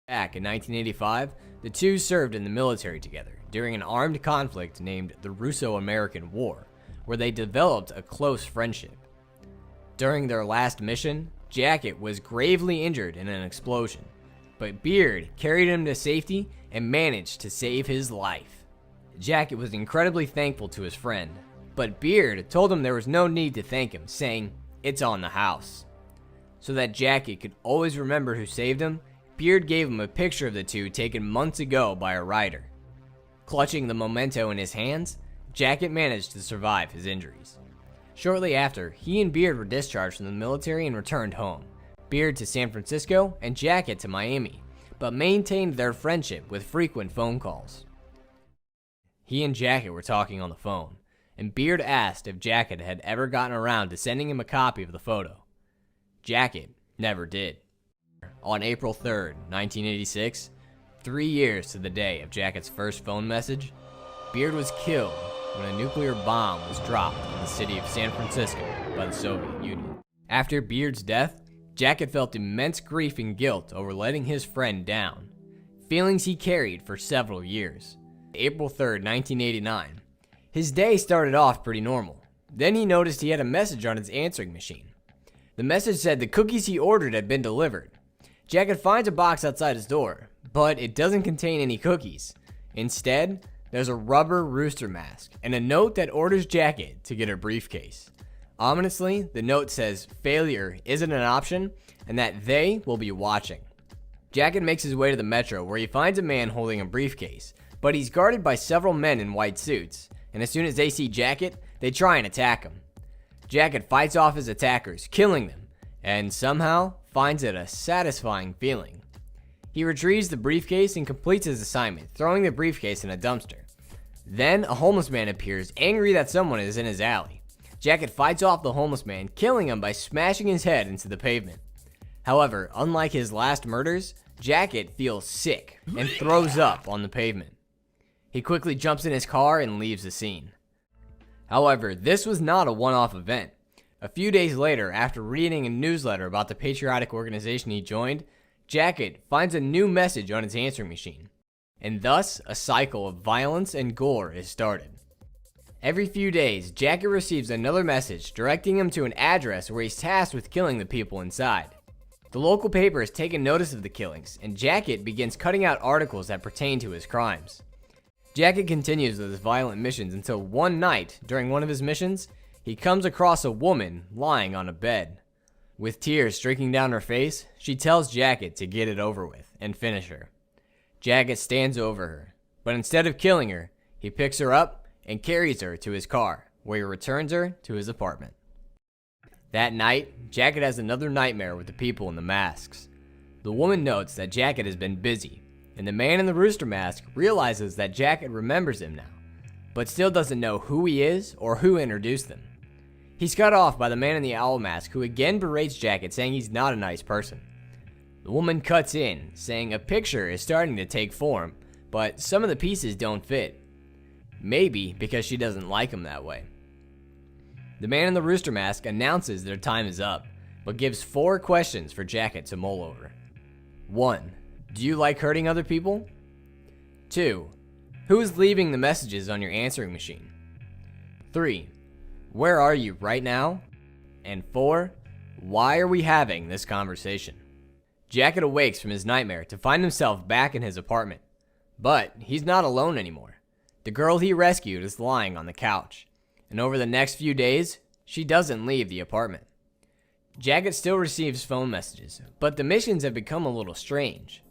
Back in 1985, the two served in the military together during an armed conflict named the Russo-American War, where they developed a close friendship. During their last mission, Jacket was gravely injured in an explosion, but Beard carried him to safety and managed to save his life. Jacket was incredibly thankful to his friend, but Beard told him there was no need to thank him, saying, "It's on the house." So that Jacket could always remember who saved him, Beard gave him a picture of the two taken months ago by a writer. Clutching the memento in his hands, Jacket managed to survive his injuries. Shortly after, he and Beard were discharged from the military and returned home, Beard to San Francisco and Jacket to Miami, but maintained their friendship with frequent phone calls. He and Jacket were talking on the phone, and Beard asked if Jacket had ever gotten around to sending him a copy of the photo. Jacket never did. On April 3rd, 1986, 3 years to the day of Jacket's first phone message, Beard was killed when a nuclear bomb was dropped in the city of San Francisco by the Soviet Union. After Beard's death, Jacket felt immense grief and guilt over letting his friend down, feelings he carried for several years. April 3rd, 1989, his day started off pretty normal. Then he noticed he had a message on his answering machine. The message said the cookies he ordered had been delivered. Jacket finds a box outside his door, but it doesn't contain any cookies. Instead, there's a rubber rooster mask and a note that orders Jacket to get a briefcase. Ominously, the note says failure isn't an option and that they will be watching. Jacket makes his way to the metro where he finds a man holding a briefcase, but he's guarded by several men in white suits, and as soon as they see Jacket, they try and attack him. Jacket fights off his attackers, killing them, and somehow finds it a satisfying feeling. He retrieves the briefcase and completes his assignment, throwing the briefcase in a dumpster. Then a homeless man appears, angry that someone is in his alley. Jacket fights off the homeless man, killing him by smashing his head into the pavement. However, unlike his last murders, Jacket feels sick and throws up on the pavement. He quickly jumps in his car and leaves the scene. However, this was not a one-off event. A few days later, after reading a newsletter about the patriotic organization he joined, Jacket finds a new message on his answering machine, and thus a cycle of violence and gore is started. Every few days, Jacket receives another message directing him to an address where he's tasked with killing the people inside. The local paper has taken notice of the killings, and Jacket begins cutting out articles that pertain to his crimes. Jacket continues with his violent missions until one night, during one of his missions, he comes across a woman lying on a bed. With tears streaking down her face, she tells Jacket to get it over with and finish her. Jacket stands over her, but instead of killing her, he picks her up and carries her to his car, where he returns her to his apartment. That night, Jacket has another nightmare with the people in the masks. The woman notes that Jacket has been busy, and the man in the rooster mask realizes that Jacket remembers him now, but still doesn't know who he is or who introduced them. He's cut off by the man in the owl mask, who again berates Jacket, saying he's not a nice person. The woman cuts in, saying a picture is starting to take form, but some of the pieces don't fit. Maybe because she doesn't like him that way. The man in the rooster mask announces their time is up, but gives 4 questions for Jacket to mull over. 1. Do you like hurting other people? 2. Who is leaving the messages on your answering machine? 3. Where are you right now? And 4. Why are we having this conversation? Jacket awakes from his nightmare to find himself back in his apartment. But he's not alone anymore. The girl he rescued is lying on the couch, and over the next few days, she doesn't leave the apartment. Jacket still receives phone messages, but the missions have become a little strange.